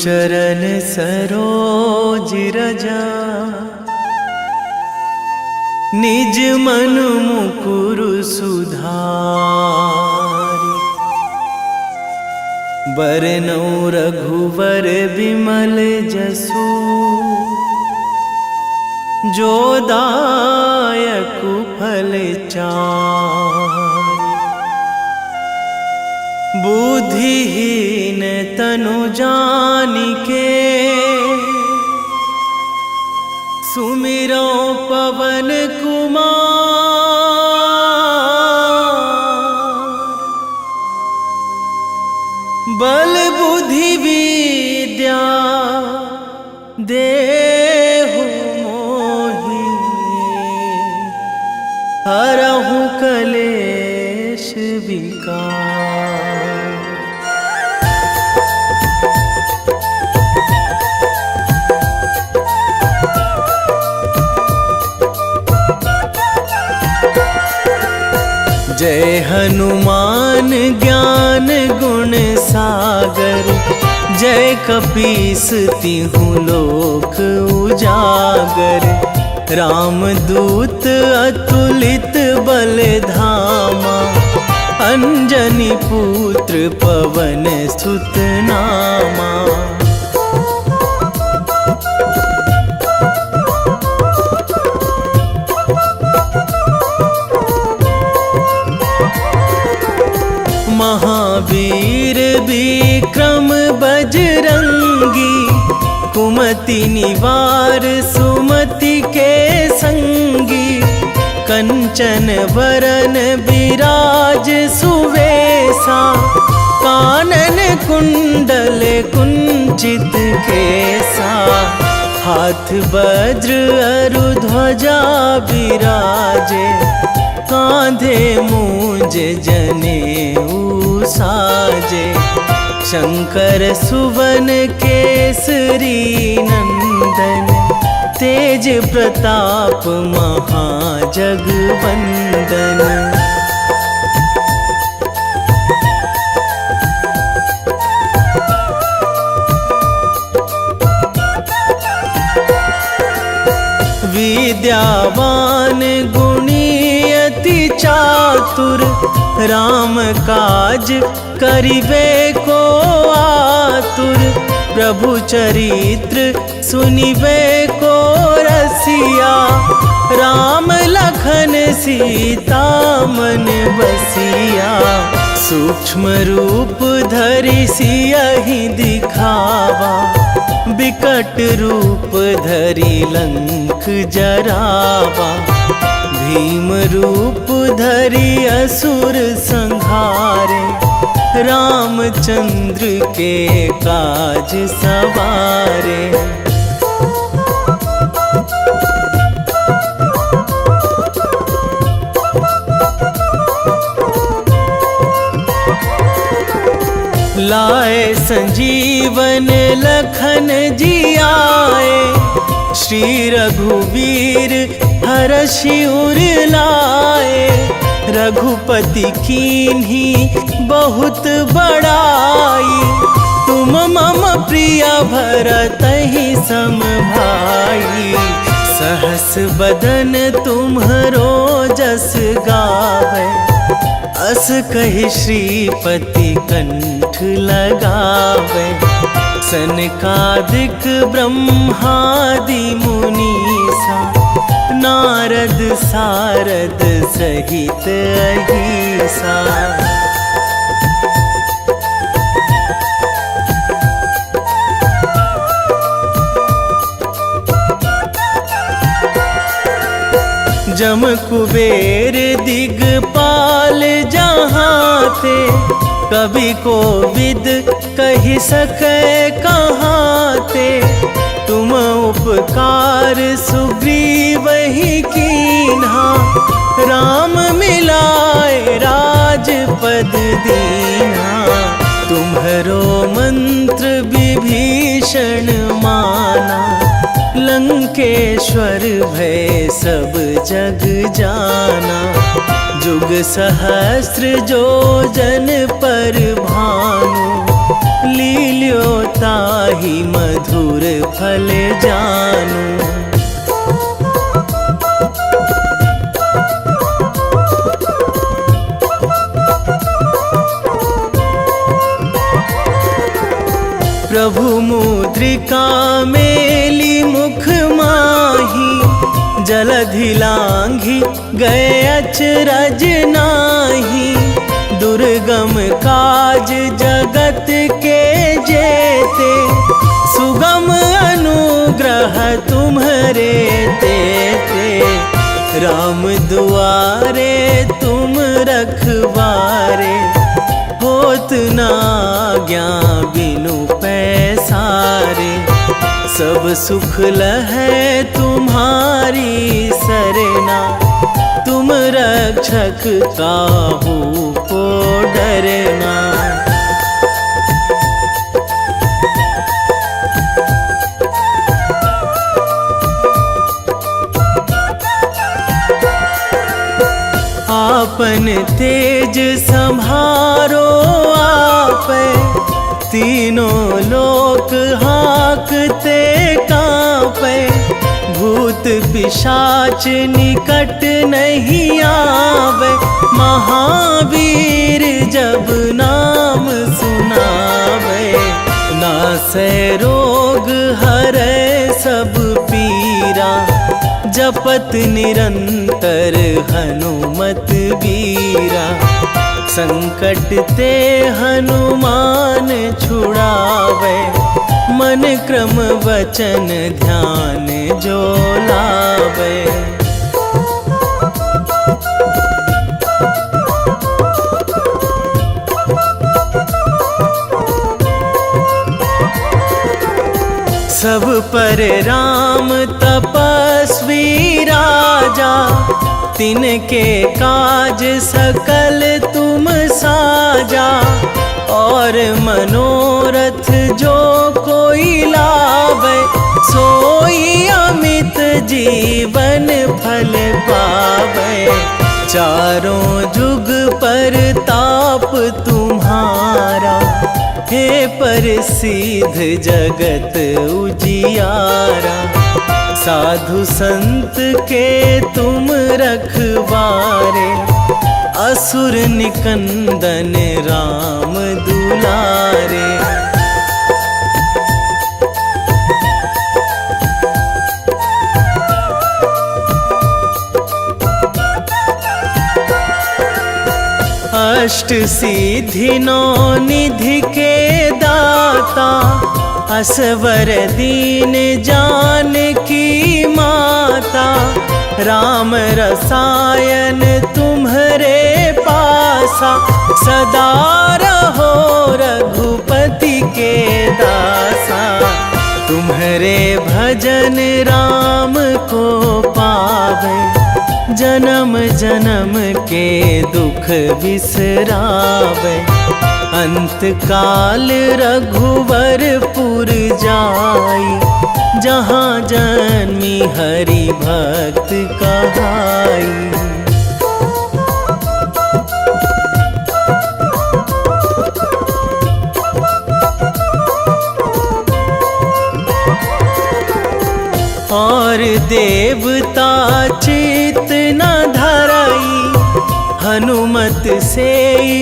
चरण सरोज रजा, निज मन मुकुर सुधारि। बरनौ रघुवर विमल जसु, जो दायक फल चारि। बुद्धिहीन तनु जानिके, सुमिरो पवन कुमार। बल बुद्धि विद्या देहु मोहि, हरहु कलेश विकार। जय हनुमान ज्ञान गुण सागर, जय कपीस तिहु लोक उजागर। रामदूत अतुलित बल धामा, अंजनी पुत्र पवन सुत नामा। महावीर विक्रम बजरंगी, कुमति निवार सुमति के संगी। कंचन वरन विराज सुवेशा, कानन कुंडल कुंचित केसा। हाथ वज्र अरु ध्वजा विराजे, कांधे मूंज जनेऊ साजे। शंकर सुवन केसरी नंदन, तेज प्रताप महाजगवंदन। विद्यावान गुणी अति चातुर, राम काज करिबे को आतुर। प्रभु चरित्र सुनिबे को रसिया, राम लखन सीता मन बसिया। सूक्ष्म रूप धरि सियहि दिखावा, बिकट रूप धरि लंक जरावा। भीम रूप धरि असुर संहारे, रामचंद्र के काज सवारे। लाए संजीवन लखन जियाए, श्री रघुवीर हरषि उर लाए। रघुपति कीन्ही बहुत बड़ाई, तुम मम प्रिय भरतहि सम भाई। सहस बदन तुम्हरो जस गावै, अस कहि श्रीपति कंठ लगावै। सनकादिक ब्रह्मादि मुनीसा, नारद सारद सहित अहिसा। जम कुबेर दिगपाल जहाँ थे, कवि कोविद कहि सकै कहाँ थे। तुम उपकार सुग्रीवहि कीन्हा, राम मिलाए राजपद दीन्हा। तुम्हरो मंत्र विभीषण माना, लंकेश्वर भय सब जग जाना। जुग सहस्त्र जो जन पर भानु, लील्यो ताहि ताही मधुर फल जानू। प्रभु मुद्रिका मेली मुख माही, जलधि लांघी गए अचरज नाही। दुर्गम काज जगत के जेते, सुगम अनुग्रह तुम्हरे तेते। राम दुआरे तुम रखवारे, होत ना आज्ञा बिनु पैसारे। सब सुख लहै तुम्हारी सरना, तुम रक्षक काहू को डरना। आपन तेज संभारो आपै, तीनों लोक हाँकते कांपै। भूत पिशाच निकट नहीं आवे, महावीर जब नाम सुनावे। नासै रोग हरै सब पीरा, जपत निरंतर हनुमत बीरा। संकट ते हनुमान छुड़ावे, मन क्रम वचन ध्यान जो लावे। सब पर राम तपस्वी राजा, तिनके काज सकल तुम साजा। और मनोरथ जो कोई लावे, सोई अमित जीवन फल पावे। चारों जुग पर ताप तुम्हारा, हे प्रसिद्ध जगत उजियारा। साधु संत के तुम रखवारे, असुर निकंदन राम दुलारे। अष्ट सिद्धि नौ निधि के दाता, असवर दीन जानकी माता। राम रसायन तुम्हरे पासा, सदा रहो रघुपति के दासा। तुम्हरे भजन राम को पावे, जन्म जन्म के दुख बिसरावे। अंत काल रघुवरपुर जाई, जहाँ जन्मी हरि भक्त कहाई। और देवता चित न धराई, हनुमत से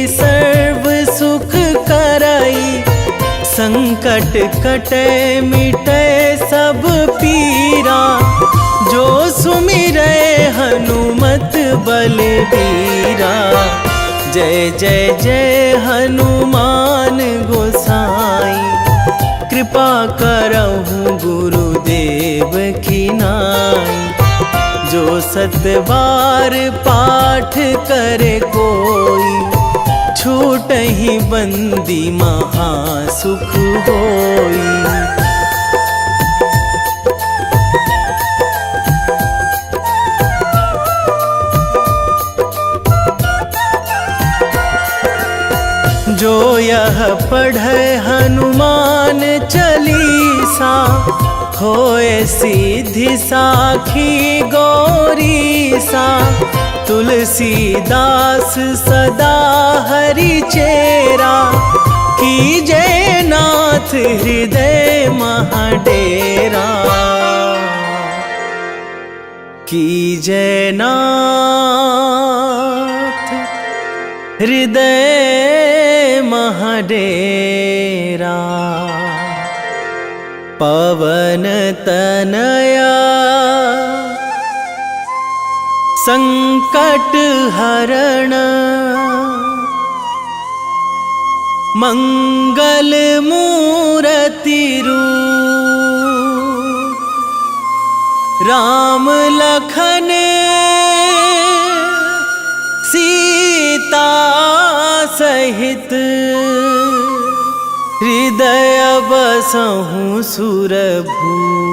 सर्व सुख कराई। संकट कटे मिटे सब पीरा, जो सुमिरै हनुमत बलबीरा। जय जय जय हनुमान गोसाई, कृपा करहु गुरुदेव की नाई। जो सतबार पाठ करे कोई, छूटहि बंदी महासुख होई। जो यह पढ़े हनुमान चालीसा, होए सिद्धि साखी गौरीसा। तुलसीदास सदा हरि चेरा, कीजय नाथ हृदय कीजय नाथ हृदय महडेरा। पवन तनया संकट हरण, मंगल मूर्ति रूप। राम लखन सीता सहित, हृदय बसहु सुरभूप।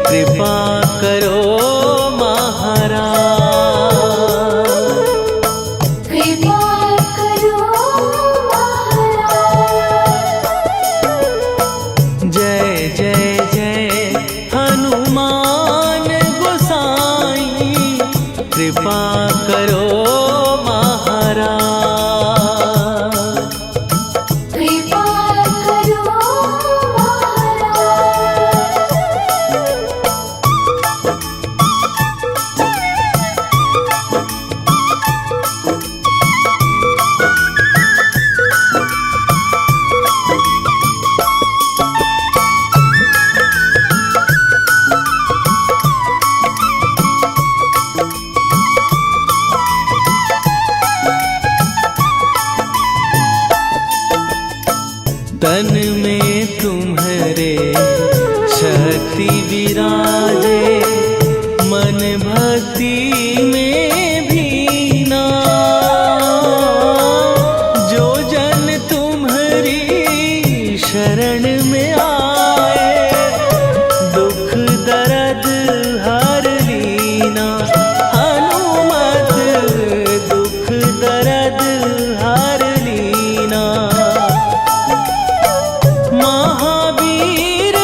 कृपा करो महाराज, कृपा करो तन में तुम्हारे शक्ति विराजे, मन भक्ति में भीना। जो जन तुम्हारी शरण में आए, दुख दर्द हर लीना। हनुमत दुख दर्द हर लीना। महावीर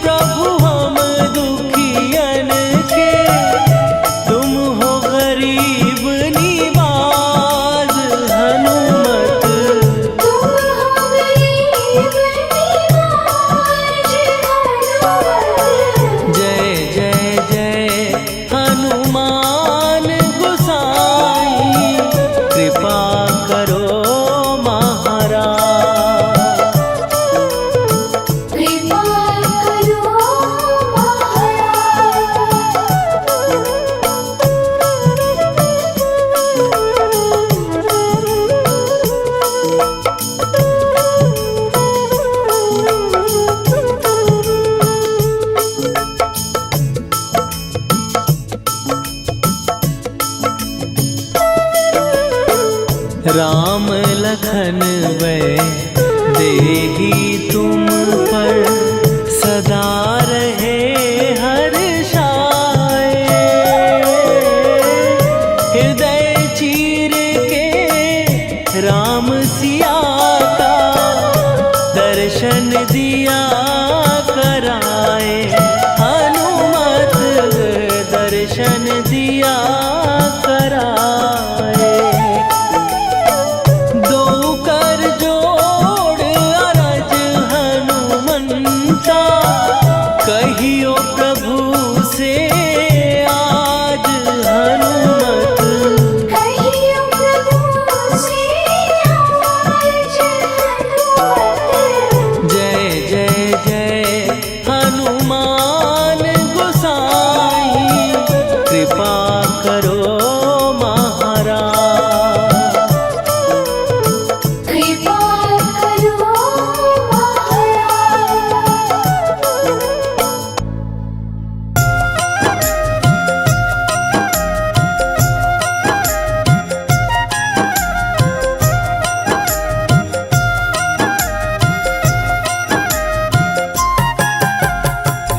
प्रभु हम दुखियन के, तुम हो गरीब निवाज। हनुमत तुम हो गरीब निवाज। जय जय जय हनुमान गोसाई, कृपा करो महाराज। कृपा करो राम लखन वै देही तुम पर, सदा रहे हर्षाए। हृदय चीर के राम सिया का, दर्शन दिया कराए। हनुमत दर्शन दिया कराए। दो कर जोड़ अरज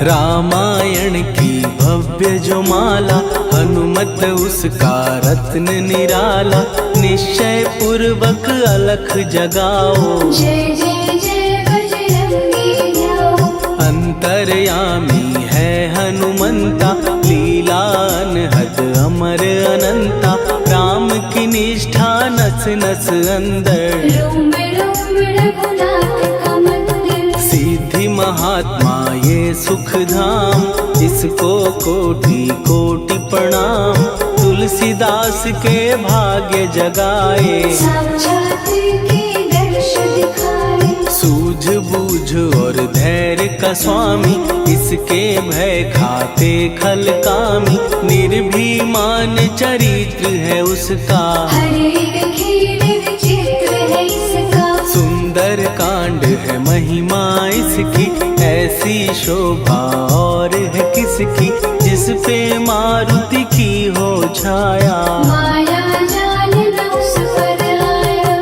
रामायण की भव्य जो माला, हनुमत उसका रत्न निराला। निश्चय पूर्वक अलख जगाओ, जय जय जय बजरंगी ध्याओ। अंतर्यामी है हनुमंता, लीला अनहद अमर अनंता। राम की निष्ठा नस नस अंदर, रोम रोम रघुनाथ का मंदिर। सिद्धि महात्मा ये सुख धाम, इसको कोटि कोटि प्रणाम। तुलसीदास के भाग्य जगाए, साक्षात के दर्श दिखाए। सूझ बूझ और धैर्य का स्वामी, इसके भय खाते खल कामी। निर्भीमान चरित्र है उसका, हर एक खेल विचित्र है इसका। सुंदर कांड है महिमा इसकी। ऐसी शोभा और है किसकी, जिस पे मारुति की हो छाया। माया जाल न उस पर आया।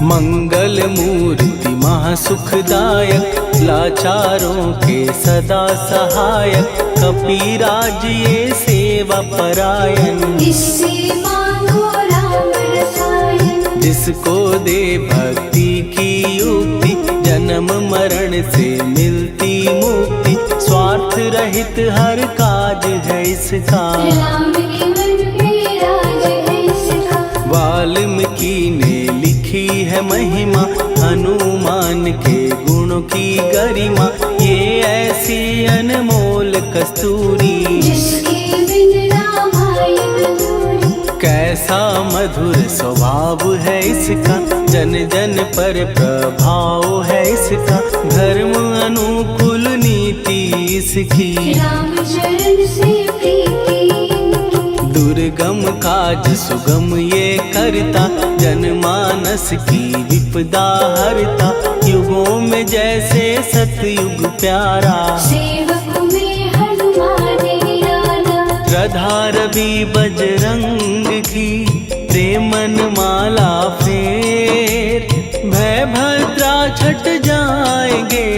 मंगल मूर्ति महासुखदायक, लाचारों के सदा सहायक। कपीराज ये सेवा परायण, इससे मांगो राम रसायन। जिसको दे भक्ति की युक्ति, जन्म मरण से मिलती मुक्ति। स्वार्थ रहित हर काज है इसका, राम के मन में राज है इसका। वाल्मीकि ने लिखी है महिमा, हनुमान के गुणों की गरिमा। ये ऐसी अनमोल कस्तूरी, जिसके बिन रामायण अधूरी। कैसा मधुर स्वभाव है इसका, जन जन पर प्रभाव है इसका। धर्म अनुकूल नीति इसकी, राम चरण से प्रीति इनकी। दुर्गम काज सुगम ये करता, जनमानस की विपदा हरता। युगों में जैसे सतयुग प्यारा, सेवक में हनुमान निराला। श्रद्धा रवि बजरंग की, प्रेमन माला फेर। भय भद्रा छट जाएंगे,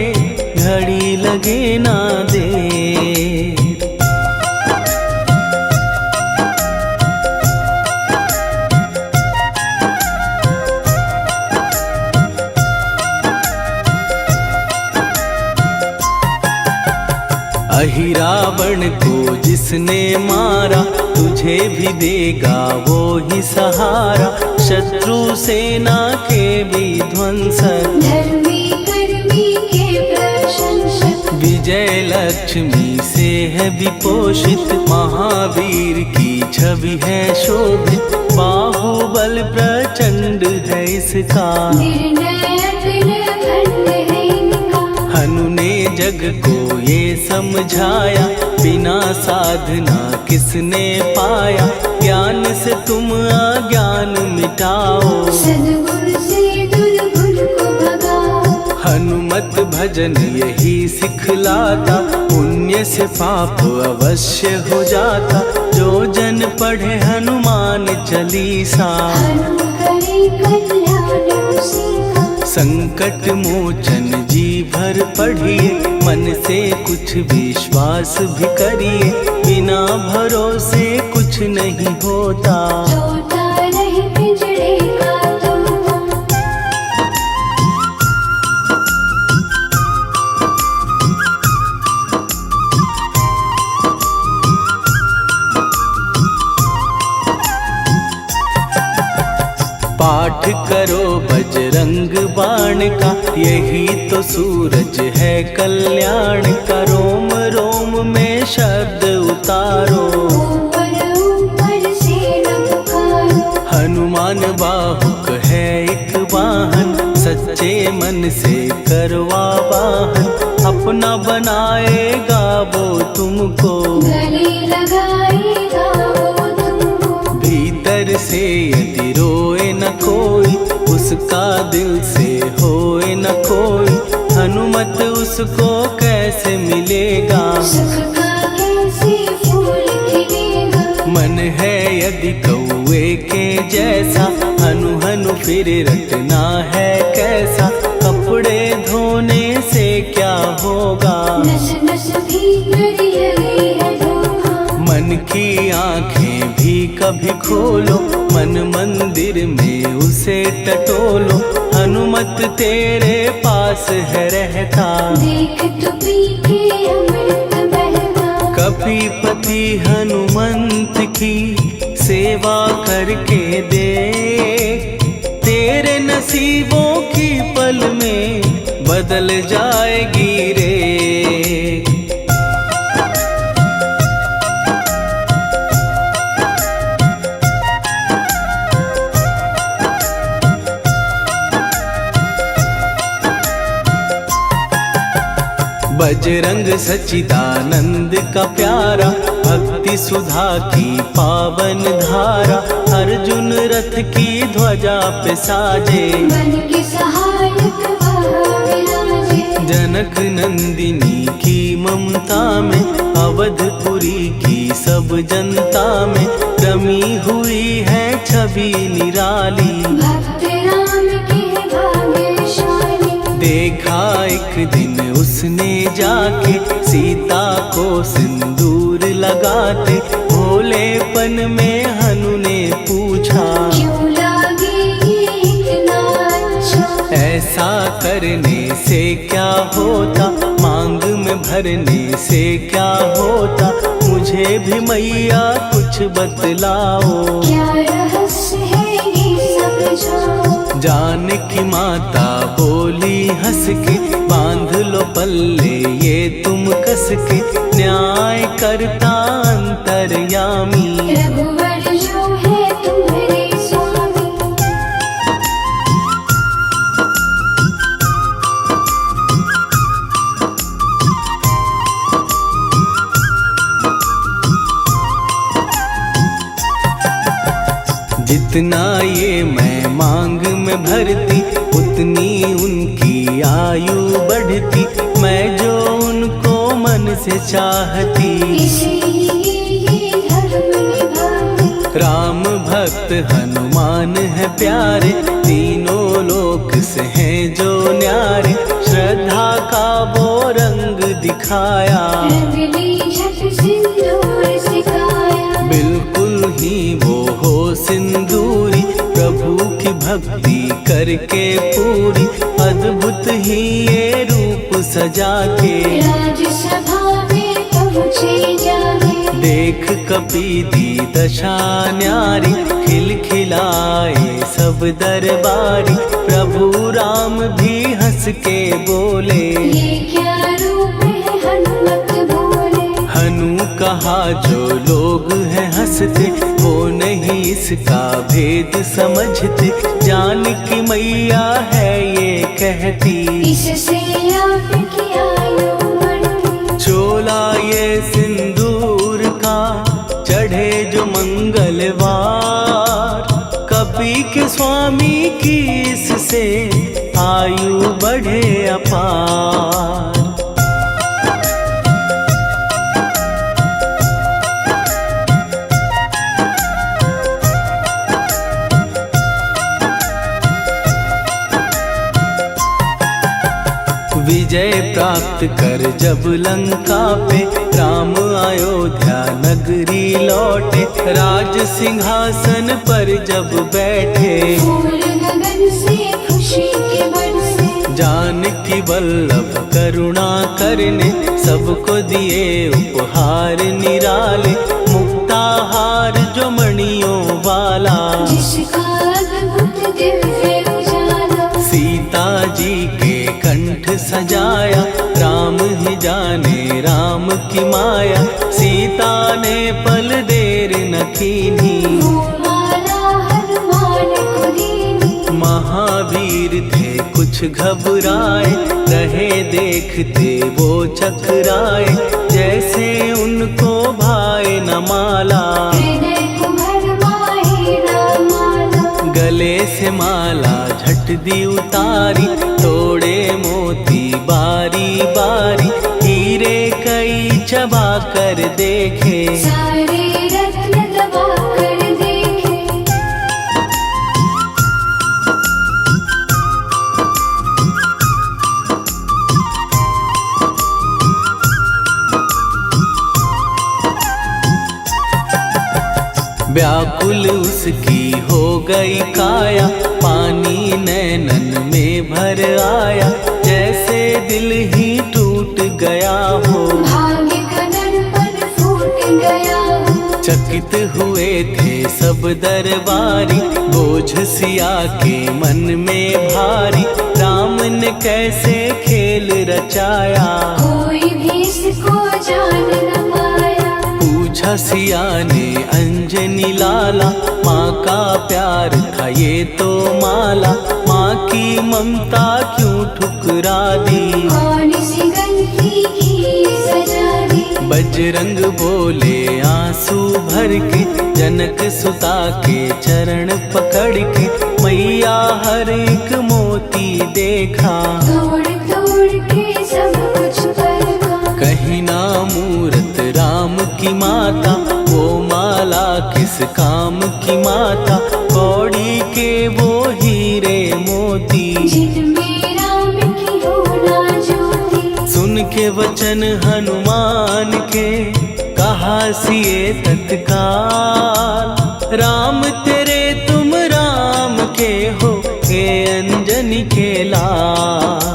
घड़ी लगे ना देर। अहिरावण को जिसने मारा, तुझे भी देगा वो ही सहारा। शत्रु सेना के विध्वंसक, धर्मी कर्मी के प्रशंसक। विजय लक्ष्मी से है विपोषित। महावीर की छवि है शोभित, बाहुबल प्रचंड है इसका। निर्णय अखंड है इनका। हनु ने जग को ये समझाया, बिना साधना किसने पाया। ज्ञान से तुम अज्ञान मिटाओ, सद्गुण से दुर्गुण को भगाओ। हनुमत भजन यही सिखलाता, पुण्य से पाप अवश्य हो जाता। जो जन पढ़े हनुमान चालीसा, हनु करे कल्याण उसी का। संकट मोचन जी भर पढ़िए, मन से कुछ विश्वास भी करिए। बिना भरोसे कुछ नहीं होता, तोता रहे पिंजड़े का तोता। पाठ करो बजरंग बाण का, यही तो सूरज है कल्याण का। रोम रोम में शब्द उतारो, ऊपर ऊपर से न पुकारो। हनुमान बाहुक है एक वाहन, सच्चे मन से करवा वाहन। अपना बनाएगा वो तुमको, गले लगाएगा वो तुमको। भीतर से यदि रोए न कोई, उसका दिल से होए न कोई। हनुमत उसको कैसे मिलेगा, सुख का कैसे फिर रटना है कैसा, कपड़े धोने से क्या होगा। नस नस भीतर यही है धोखा। मन की आंखें भी कभी खोलो, मन मंदिर में उसे टटोलो। हनुमत तेरे पास है रहता, देख तो पी के अमृत बहता। कपीपति हनुमंत की सेवा करके दे, तेरे नसीबों की पल में बदल जाएगी रे। बजरंग सच्चिदानंद का प्यारा, भक्ति सुधा की पावन धारा। अर्जुन रथ की ध्वजा पे साजे, बन के सहायक वहाँ विराजे। जनक नंदिनी की ममता में, अवधपुरी की सब जनता में रमी हुई है छवि निराली। भक्त राम के भाग्यशाली, देखा एक दिन उसने जाके सीता को सिंदूर लगाते। भोलेपन में हनु ने पूछा, क्यों लागे ये इतना अच्छा। ऐसा करने से क्या होता, मांग में भरने से क्या होता। मुझे भी मैया कुछ बतलाओ, क्या रहस्य है ये समझाओ। जानकी माता बोली हंस के, बांध लो पल्ले ये तुम कस के। न्याय करता अंतर्यामी, रघुवर जो है तुम्हारे स्वामी। जितना ये मैं मांग में भरती, उतनी उनकी आयु बढ़ती। मैं जो उनको मन से चाहती, इसीलिए ये धर्म निभाती। राम भक्त हनुमान है प्यारे, तीनों लोक से हैं जो न्यारे। श्रद्धा का वो रंग दिखाया, रंगली झट सिंदूर सिखाया। बिल्कुल ही वो हो सिंदूरी, प्रभु की भक्ति करके पूरी। अद्भुत ही ये रूप सजा के, राजसभा में पहुँचे जाके। देख कपीदी दशा न्यारी, खिलखिलाए सब दरबारी। प्रभु राम भी हंस के बोले, ये क्या रूप है हनुमत बोले। हनु कहा जो लोग हैं हंसते, वो नहीं इसका भेद समझते। जानकी मैया है ये कहती, इससे आपकी आयु बढ़ती। चोला ये सिंदूर का चढ़े जो मंगलवार। कपी के स्वामी की इससे आयु बढ़े अपार। विजय प्राप्त कर जब लंका पे, राम अयोध्या नगरी लौटे। राज सिंहासन पर जब बैठे, फूल गगन से खुशी के बरसे। जानकी वल्लभ करुणा करने, सबको दिए उपहार निराले। मुक्ताहार जो मणियों वाला, जिसका अद्भुत दिव्य उजाला। सीता जी के कंठ सजाया। राम ही जाने राम की माया, सीता ने पल देर न कीन्ही। वो माला हनुमान को दीनी। महावीर थे कुछ घबराए, रहे देखते वो चकराए। जैसे उनको भाए न माला, हृदय को भरमाए न माला। गले से माला झट दी उतारी। तोड़े मोती बारी बारी, हीरे कई चबा कर देखे। सारे रत्न दबा कर देखे। व्याकुल उसकी हो गई काया, पानी नैनन में भर आया, जैसे दिल ही टूट गया हो। भाग्य का दर्पण फूट गया हो। चकित हुए थे सब दरबारी, बोझ सिया के मन में भारी, राम ने कैसे खेल रचाया, कोई भी इसको जान न पाया। पूछा सिया ने अंजनी लाला, माँ का प्यार था ये तो माला, माँ की ममता क्यों ठुकरा दी, कौन सी गलती की सजा दी। बजरंग बोले आंसू भर के, जनक सुता के चरण पकड़ के, मैया हर एक मोती देखा, तोड़ तोड़ के सब कुछ परखा। कहीं ना मूरत राम की माता, वो माला किस काम की माता, कौड़ी के वो हीरे मोती, जिनमें राम की हो ना ज्योति। सुन के वचन हनुमान के, कहा सिए तत्काल, राम तेरे तुम राम के हो, के अंजनी के लाल।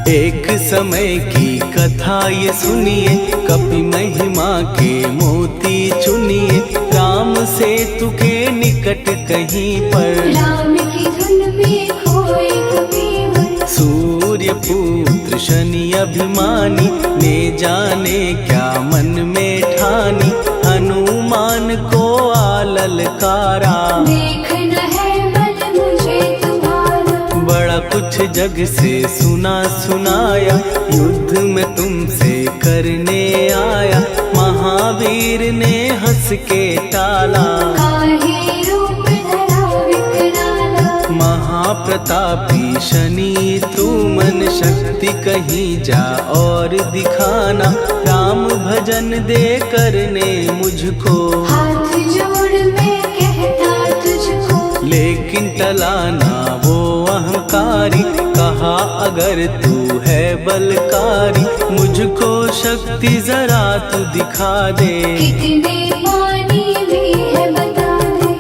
एक समय की कथा ये सुनिए, कपि महिमा के मोती चुनिए, राम सेतु के निकट कहीं पर, राम की धुन में खोए कबीर। सूर्य पुत्र शनि अभिमानी, ने जाने क्या मन में ठानी, हनुमान को आललकारा, देखना है बल मुझे तुम्हारा। बड़ा कुछ जग से सुना सुनाया, युद्ध में तुमसे करने आया, महावीर ने हंस के टाला, काहे रूप धरा विकराला। महाप्रतापी शनि तू मन शक्ति कहीं जा और दिखाना, राम भजन दे करने मुझको, हाथ जोड़ मैं कहता तुझको। लेकिन टलाना वो अहंकारी, कहा अगर तू है बलकारी, मुझको शक्ति जरा तू दिखा दे, कितने पानी भी है बता दे।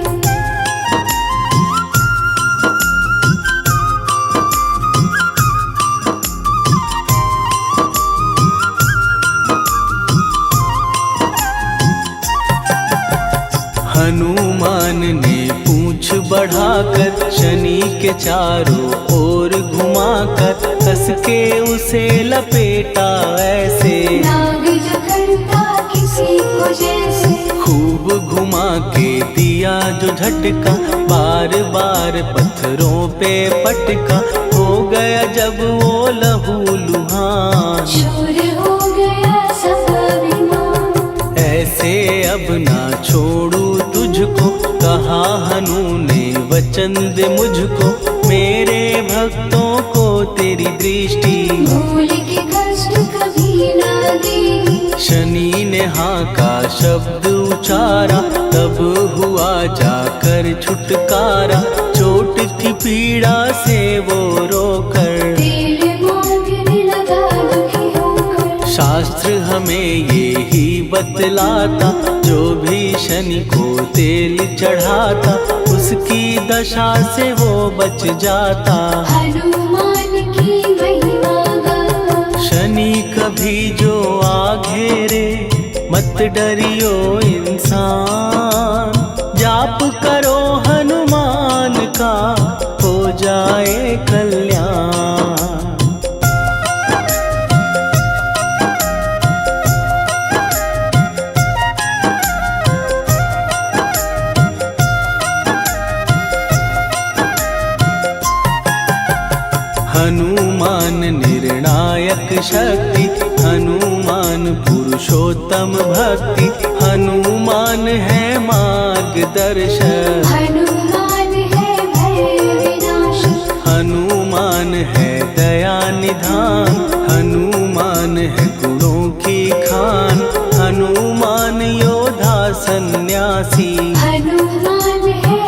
हनुमान ने पूंछ बढ़ाकर, शनि के चारों ओर घुमाकर, कस के उसे लपेटा ऐसे, नाग जो करता किसी को जैसे। खूब घुमा के दिया जो झटका, बार बार पत्थरों पे पटका, हो गया जब वो लहू लुहान, शूर हो गया सब अभिमान। ऐसे अब ना छोड़ू तुझको, कहा हनु ने वचन दे मुझको, मेरे भक्तों को तेरी दृष्टि, भूल के कष्ट कभी ना देगी। शनि ने हाँ का शब्द उचारा, तब हुआ जाकर छुटकारा, चोट की पीड़ा से वो रोकर, तेल मांगने लगा दुखी होकर। शास्त्र हमें ये ही बतलाता, जो भी शनि को तेल चढ़ाता, उसकी दशा से वो बच जाता, हनुमान की महिमा गाता। शनि कभी जो आ घेरे, मत डरियो इंसान, जाप करो हनुमान का, हो जाए कल्याण। हनुमान निर्णायक शक्ति, हनुमान पुरुषोत्तम भक्ति, हनुमान है मार्गदर्शक, हनुमान है भय विनाशक। हनुमान है दया निधान, हनुमान है गुणों की खान, हनुमान योद्धा सन्यासी, हनुमान है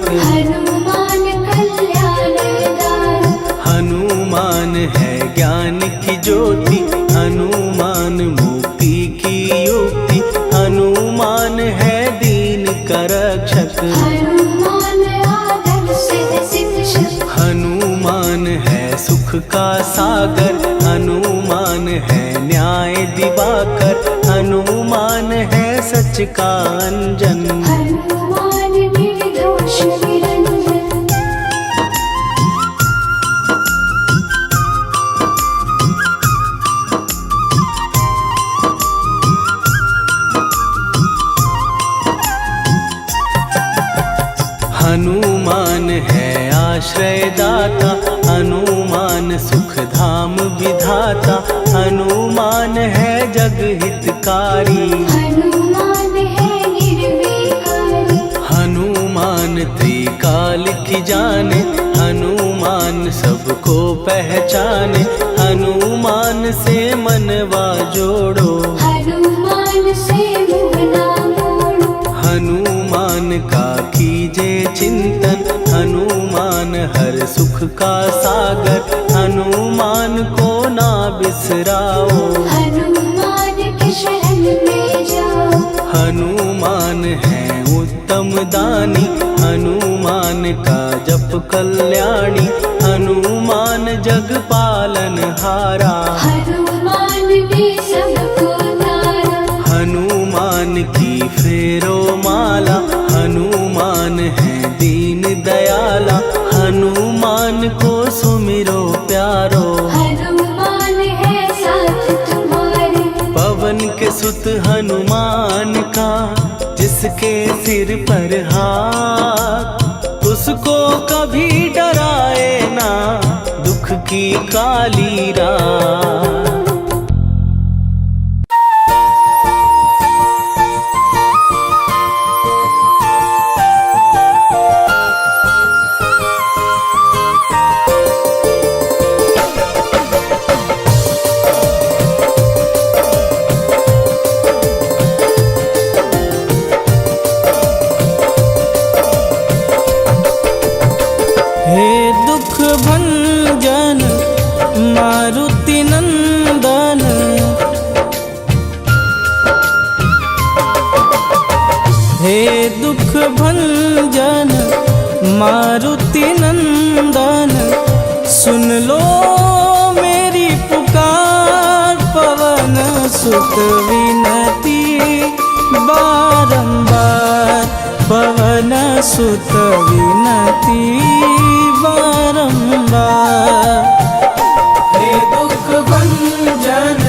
हनुमान कल्याणदार। हनुमान है ज्ञान की ज्योति, हनुमान मुक्ति की युक्ति, हनुमान है दीन का रक्षक। हनुमान आदर्श शिक्षक। हनुमान है सुख का सागर, हनुमान है न्याय दिवाकर, हनुमान है सच का अंजन। हनुमान निर्दोष निरंजन। हनुमान है आश्रय दाता, हनुमान सुख धाम विधाता, हनुमान है जग हितकारी। हनुमान है निर्विकारी। हनुमान त्रिकाल की जाने, हनुमान सबको पहचाने, हनुमान से मनवा जोड़ो। हनुमान से मुँह ना मोड़ो। हनुमान का कीजे चिंतन, हनुमान हर सुख का सागर, हनुमान को ना बिसराओ। हनुमान के शरण में जाओ। हनुमान है उत्तम दानी, हनुमान का जप कल्याणी, हनुमान जग पालन हारा। हनुमान ने सबको तारा। हनुमान की फेरो माला, हनुमान है दीन दयाला, हनुमान को सुमिरो प्यारो। हनुमान है साथ तुम्हारे। पवन के सुत हनुमान का, जिसके सिर पर हाथ, उसको कभी डराए ना दुख की काली रात। हे दुख भंजन मारुति नंदन, हे दुख भंजन मारुति नंदन, सुन लो मेरी पुकार। पवन सुत विनती बारंबार, पवन सुत विनती बारंबार। हे दुख भंजन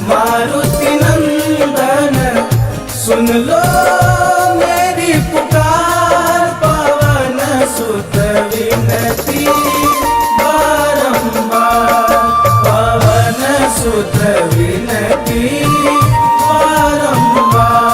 मारुति नंदन, सुन लो मेरी पुकार। पवन सुत विनती बारंबार, पवन सुत विनती बारंबार।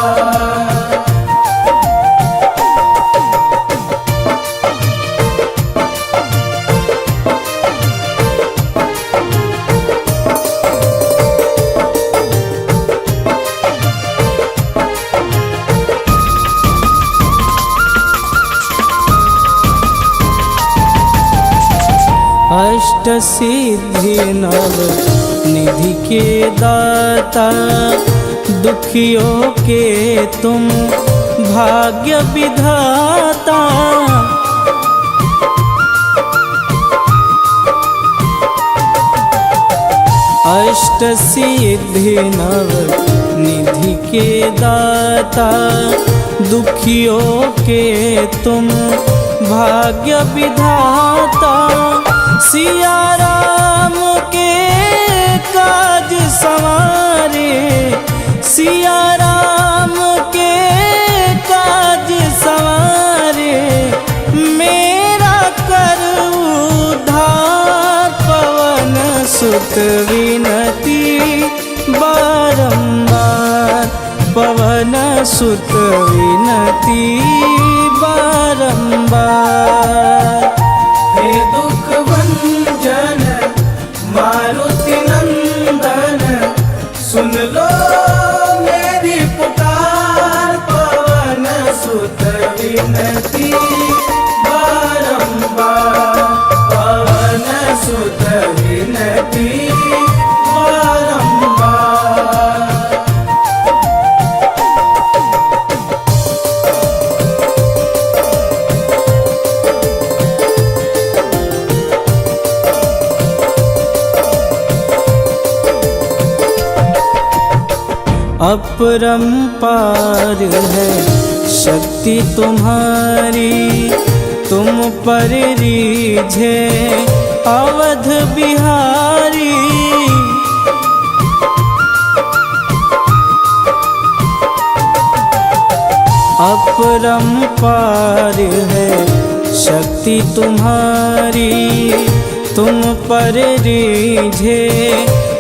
अष्ट सिद्धि नव निधि के दाता, दुखियों के तुम भाग्य विधाता। अष्ट सिद्धि नव निधि के दाता, दुखियों के तुम भाग्य विधाता। सिया राम के काज सवारे, सिया राम के काज सवारे, मेरा कर उद्धार। पवन सुत विनती बारंबार, पवन सुत विनती बारंबार। हे दुख भंजन मारुति नंदन, सुन लो मेरी पुकार। पवन सुत विनती अपरंपार है शक्ति तुम्हारी, तुम पर रीझे अवध बिहारी। अपरंपार है शक्ति तुम्हारी, तुम पर रीझे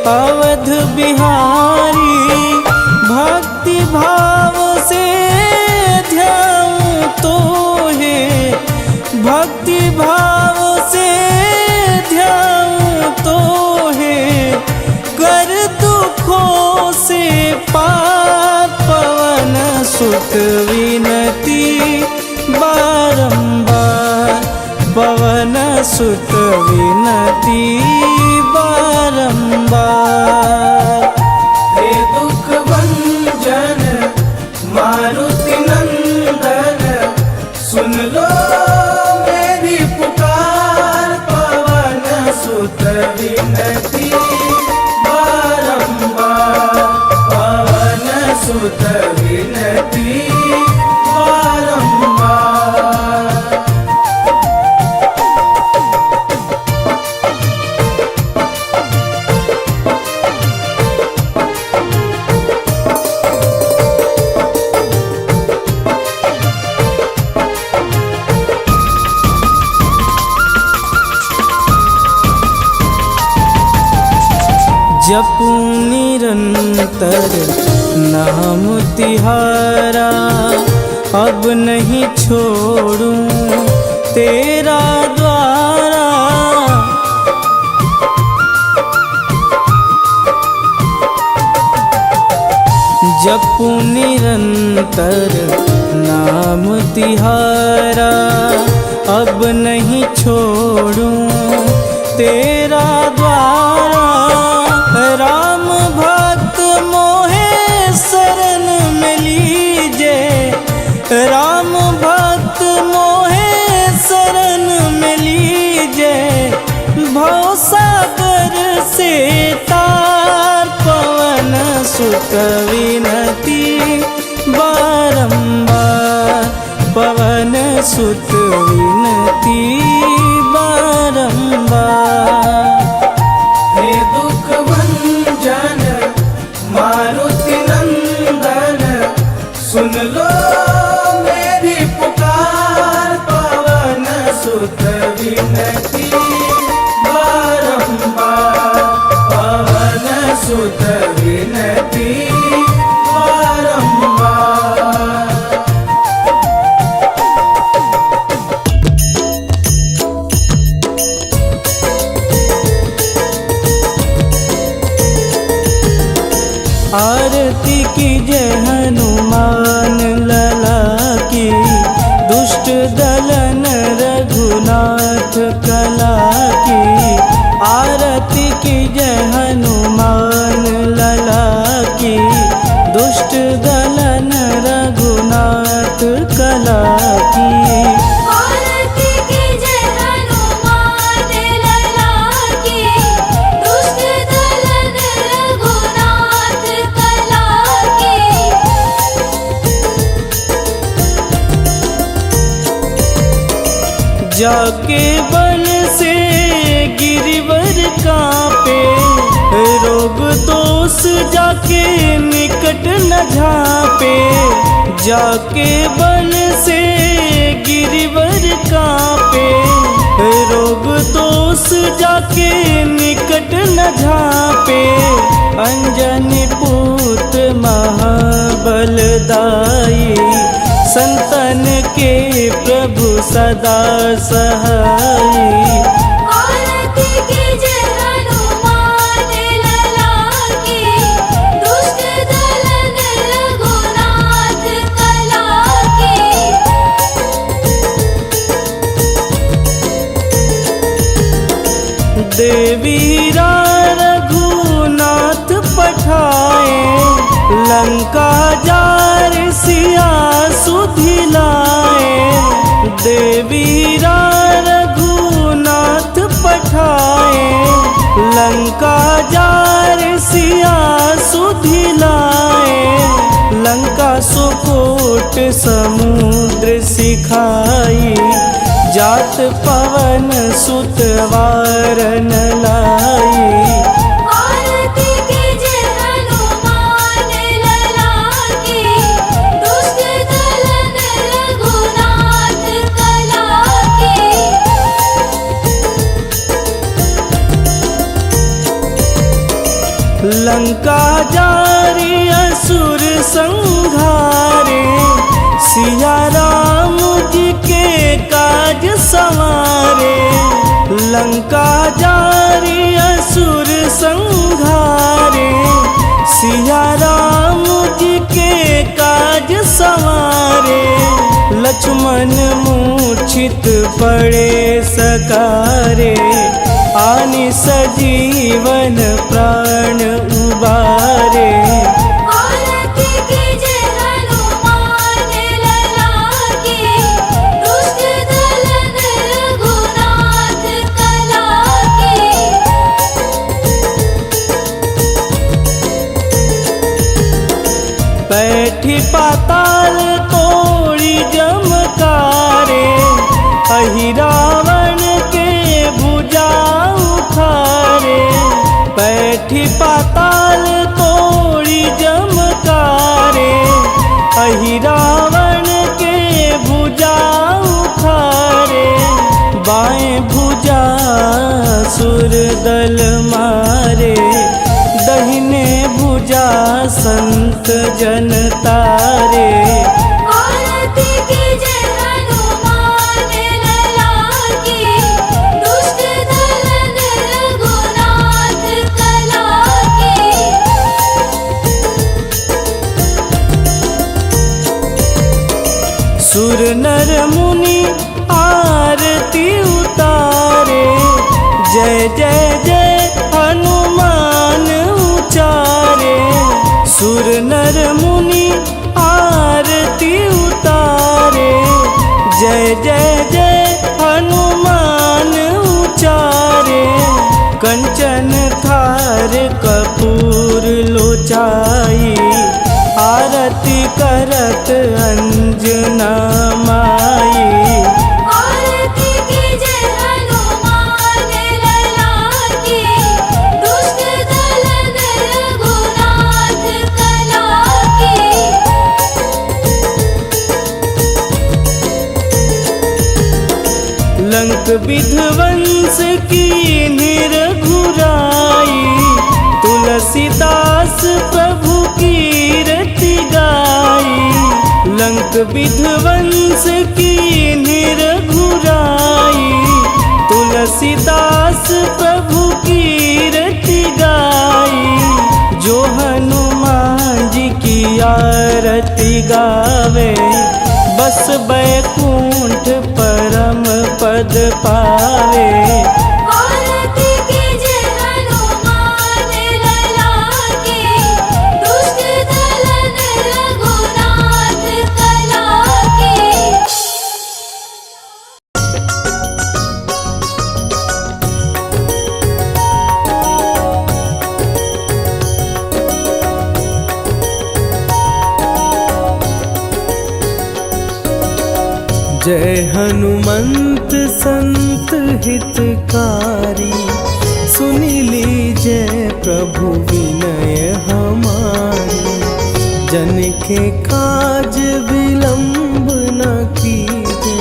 अवध बिहारी। भक्ति भाव से ध्याऊं तो है, भक्ति भाव से ध्याऊं तो है, कर दुखों से पार पवन सुत विनती बारंबार, पवन सुत विनती बारंबार। हे दुख भंजन मारुति नंदन, सुन लो मेरी पुकार, पवन सुत विनती बारंबार, पवन सुत विनती बारंबार। जपूं निरंतर नाम तिहारा, अब नहीं छोड़ूं तेरा द्वारा। जपूं निरंतर नाम तिहारा, अब नहीं छोड़ूं तेरा द्वारा। राम भक्त मोहे शरण में लीजे, राम भक्त मोहे शरण में लीजे। भवसागर से तार पवन सुत विनती बारंबार, पवन सुत विनती बारंबार। हे दुख भंजन मारुति नंदन, सुन लो मेरी पुकार, पवन सुत विनती बारंबार, पवन सुत विनती बारंबार। आरती की जय हनुमान लला की, दुष्ट दलन रघुनाथ कला की। आरती की जय हनुमान लला की, दुष्ट दलन रघुनाथ कला की। आरती की जय हनुमान लला की, दुष्ट दलन रघुनाथ कला की। जाके बल से गिरिवर कांपे, रोग दोष जाके निकट न झांपे। जाके बल से गिरिवर कांपे, रोग दोष जाके निकट न झांपे। अंजनी पुत्र महाबलदाई, संतन के प्रभु सदा सहाई। आरती की जय हनुमान लला की, दुष्ट दलन रघुनाथ कला की। देवीरा रघुनाथ पठाए, लंका जार सिया सुधिलाए। देवीरा रघुनाथ पठाए, लंका जार सिया सुधिलाए। सुकूट समुद्र सिखाई, जात पवन सुत वारन लाई। आरती कीजे हनुमान लला की, दुष्ट दलन रघुनाथ कला की। लंका जारी असुर संहारे, सिया राम जी के काज संवारे। लंका जारी असुर संहारे, सिया राम जी के काज संवारे। लक्ष्मण मूर्छित पड़े सकारे, आनि सजीवन प्राण उबारे। आरती कीजे हनुमान लला की, दुष्ट दलन रघुनाथ कला की। बैठी पाताल तोड़ी जमकारे, अहि रावण के भुजा उखारे। बैठी पाताल तोड़ी जमकारे, अहि रावण के भुजा उखारे। बाएं भुजा सुर दल मारे, दहिने भुजा संत जन तारे। आरती कीजे हनुमान लला की, दुष्ट दलन रघुनाथ कला की। सुर नर मुनि आरती उतारे, जय जय जय हनुमान उचारे। सुर नर मुनि आरती उतारे, जय जय जय हनुमान उचारे। कंचन थार कपूर लोचाई, आरती करत अंजना माई। आरती कीजे हनुमान लला की, दुष्ट दलन रघुनाथ कला की। लंक विध्वंस की निरघुराई, तुलसीदास प्रभु कीरति गाई। लंक विध्वंस की निरघुराई, तुलसीदास प्रभु कीरति गाई। जो हनुमान जी की आरती गावे, बस बैकुंठ परम पद पावे। आरती कीजे हनुमान लला की, दुष्ट दलन रघुनाथ कला की। जय हनुमंत संत हितकारी, सुनी लीजय प्रभु विनय हमारी। जन के काज विलंब न कीजे,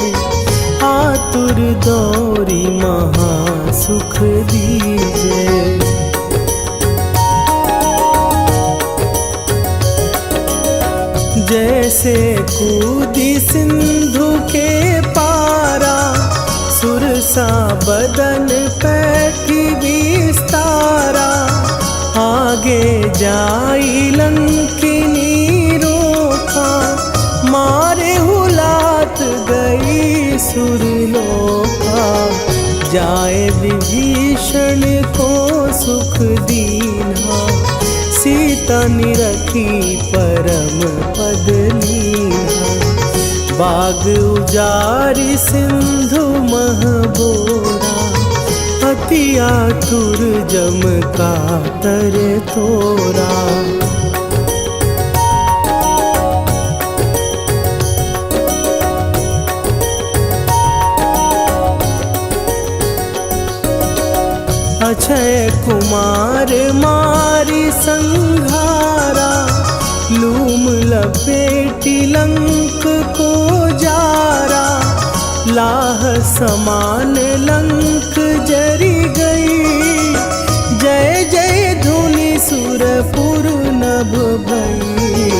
आतुर दौरी महा सुख दीजे। जैसे कूदी सिंधु के पारा, सुरसा बदन पैठी विस्तारा। आगे जाई लंकिनी रोका, मारे हुलात गई सुरलोका। जाए विभीषण को सुख दीना, सीता निरखी परम पद लीना। बाग उजारि सिंधु महबोरा, अति आतुर जम कातर तोरा। अक्षय कुमार मारी संघारा, लूम लपेटी लंक को जारा, लाह समान लंक जरी गई। जय जय धुनि सुरपुर नभ भई,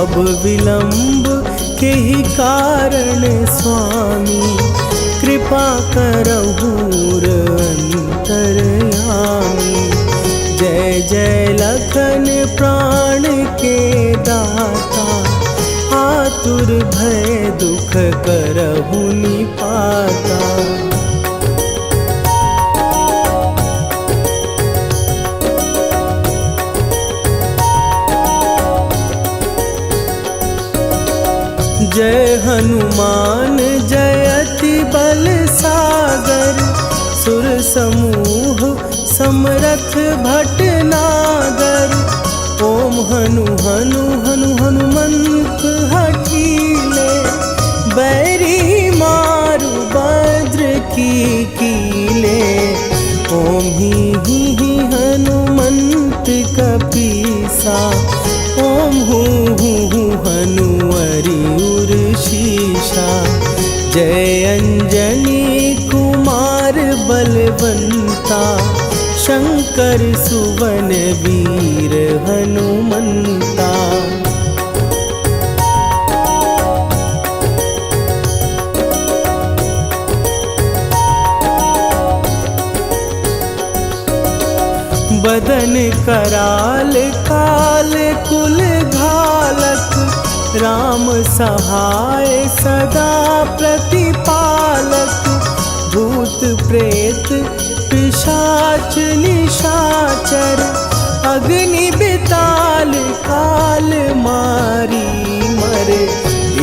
अब विलंब के ही कारण स्वामी, कृपा करहु अंतरयामी। जय जय लखन प्राण के दाता, आतुर भय दुख करहु निपाता। जय हनुमान जयति बल सागर, सुर समूह समरथ भटनागर। ओम हनु हनु हनु हनुमंत हठीले, बैरी मारु भद्र की कीले। ओम ही हनुमंत कपीसा, ओम हूँ हनुमरि शीशा। जय अंजनी कुमार बलवंता, शंकर सुवन वीर हनुमंता। बदन कराल काल कुल घालक, राम सहाय सदा प्रतिपालक। भूत प्रेत पिशाच निशाचर, अग्नि बिताल काल मारी मरे।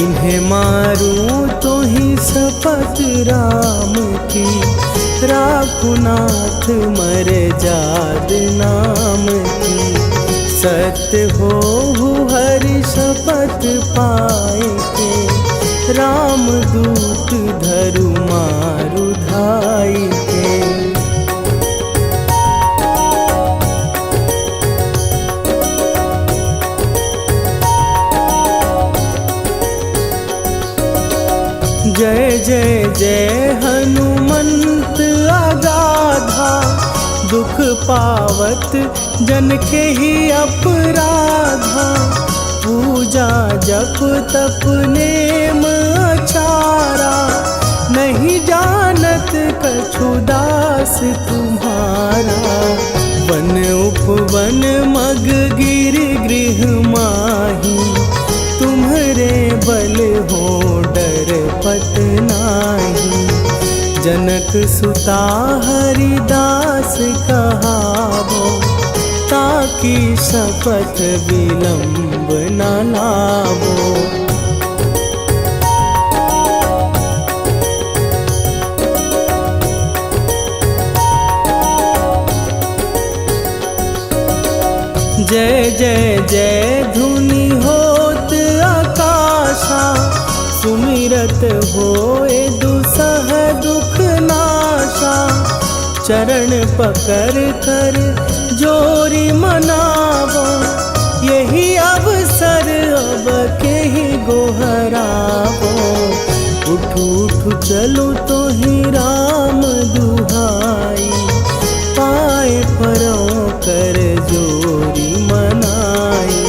इन्हें मारूं तो ही शपथ राम की, राखुनाथ मरे जाद नाम की। सत्य हो हरि शपथ पाए के, राम दूत धरु मारु धाई के। जय जय जय हनुमंत अगाधा, दुख पावत जन के ही अपराधा। पूजा जप तप नेम आचारा, नहीं जानत कछु दास तुम्हारा। वन उपवन मग गिर गृह माही, तुम्हरे बल हो डर पत नाही। जनक सुता हरिदास कहावो, ताकि शपथ विलंब न लावो। जय जय जय धुनि होत आकाशा, सुमिरत होए दुसह दुख नाशा। चरण पकड़ कर जोरी मनावो, यही अवसर अब के ही गोहरावो। उठू उठू चलो तो ही राम दुहाई, पाए परों कर जोरी मनाई।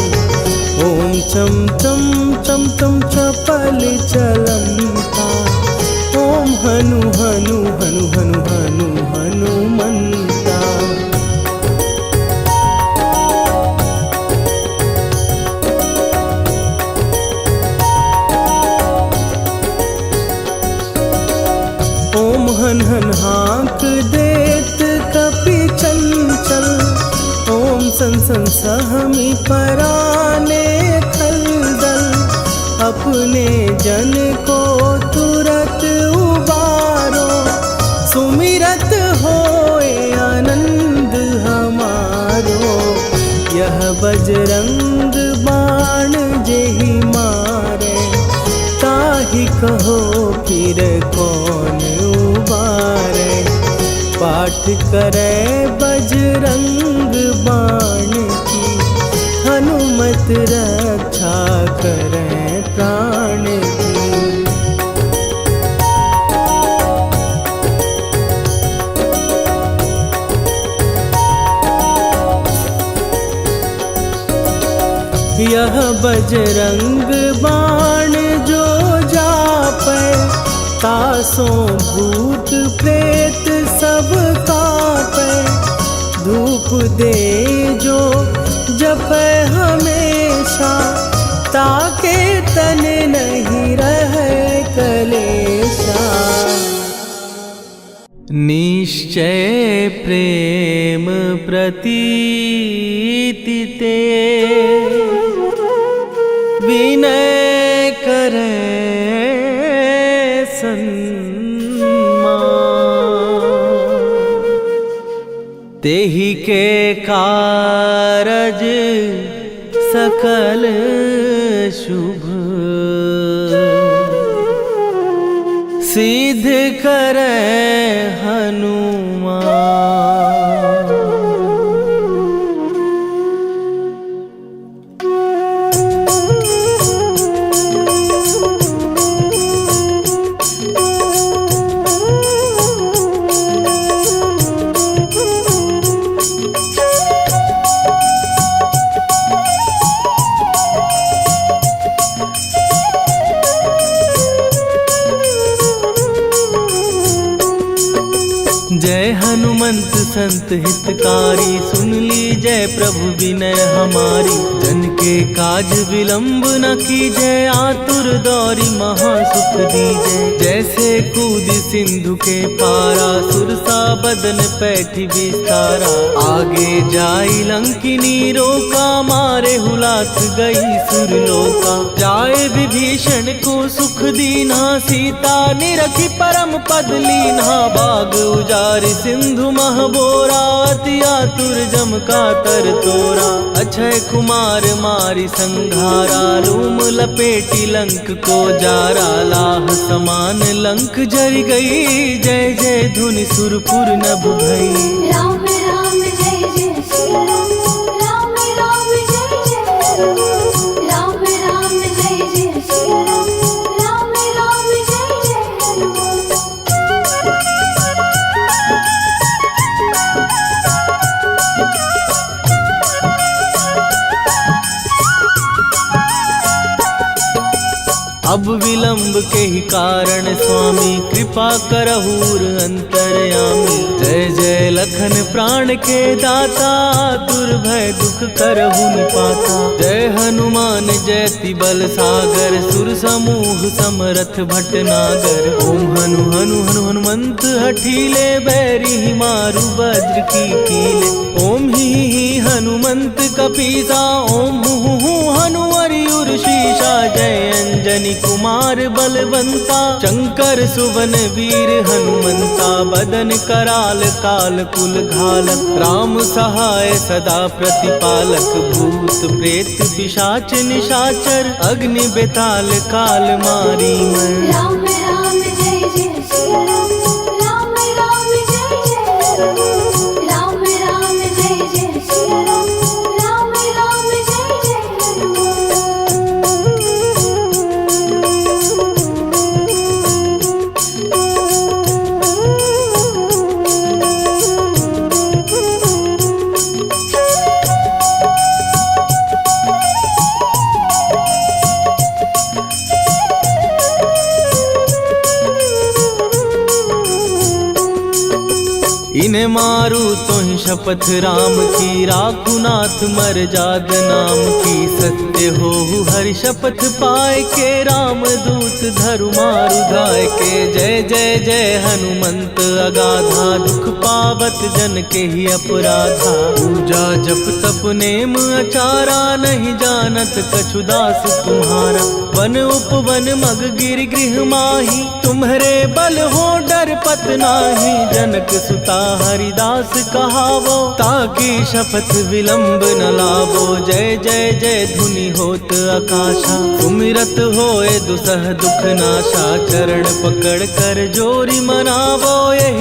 ओम चम चम चम चम चपल चलंता, ओम हनु हनु हनु हनु हनु हनुमंता। ओम हन हन हाँक देत कपि चंचल, ओम सन सन सहमी पराने खलदल। अपने जन को तुरत उबारो, सुमिरत होए आनंद हमारो। यह बजरंग बाण जेहि मारे, ताहि कहो फिर कौन उबारे। पाठ पाठ करे बजरंग बाण की, हनुमत रक्षा करे प्राण की। यह बजरंग बाण जो जापै, तासों भूत प्रेत सब कापै। धूप दे जो जपै हमेशा, ताके तन नहीं रहे कलेशा। निश्चय प्रेम प्रतीति ते, विनय करे सन्मान। तेहि के कारज सकल शुभ, सिद्ध करे हनुमान। जय हनुमंत संत हितकारी, सुन लीजय प्रभु विनय हमारी। जन के काज विलंब न कीजय, आतुर दौरी महासुख दीजय। जैसे कूद सिंधु के पारा, सुरसा बदन पैठी विस्तारा। आगे जाई लंकिनी रोका, मारे हुलाक गई सुरलोका। जाए विभीषण को सुख दीना, सीता निरखी परम पद लीना। बाग उजारि सिंधु महबोरा, अति आतुर जम का तर तोरा। अक्षय कुमार मारी संघारा, लूम लपेटी लंक को जारा। लाह समान लंक जर गई, जय जय धुनि सुरपुर नभ भई। राम राम जय जय श्री राम, राम राम जय जय राम, राम राम जय जय श्री राम, राम राम जय जय हनुमान। अब विलंब के ही कारण स्वामी, कृपा करहूर अंतरयामी। जय जय लखन प्राण के दाता, दुर्भय दुख करहु निपाता। जय हनुमान जयति बल सागर, सुर समूह समरथ भटनागर। ओम हनु हनु हनु हनुमंत हठीले, बैरी मारु वज्र की कीले। ओम ही हनुमंत कपीसा, ओम हु हनुमरि उर्शीषा। जय अंजनी कुमार बलवंता, शंकर सुवन वीर हनुमंता। बदन कराल काल कुल घालक, राम सहाय सदा प्रतिपालक। भूत प्रेत पिशाच निशाचर, अग्नि बेताल काल मारी मर। राम राम जय जय श्री राम, राम राम जय जय राम, राम राम जय जय श्री राम, राम राम जय जय हनुमान। इन्हें मारू तो ही शपथ राम की, राखू नाथ मर जाद नाम की। सत्य हो हरि शपथ पाए के, राम दूत धरु मारु धाय के। जय जय जय हनुमंत अगाधा, दुख पावत जन के ही अपराधा। पूजा जप तप नेम अचारा, नहीं जानत कछु दास तुम्हारा। वन उपवन मग गिर गृह माही, तुम्हारे बल हो डर पत नाही। जनक सुता हरिदास कहावो, ताकि शपथ विलंब न लावो। जय जय जय धुनि होत आकाशा, सुमिरत होए दुसह दुख नाशा। चरण पकड़ कर जोरी मनावो, यही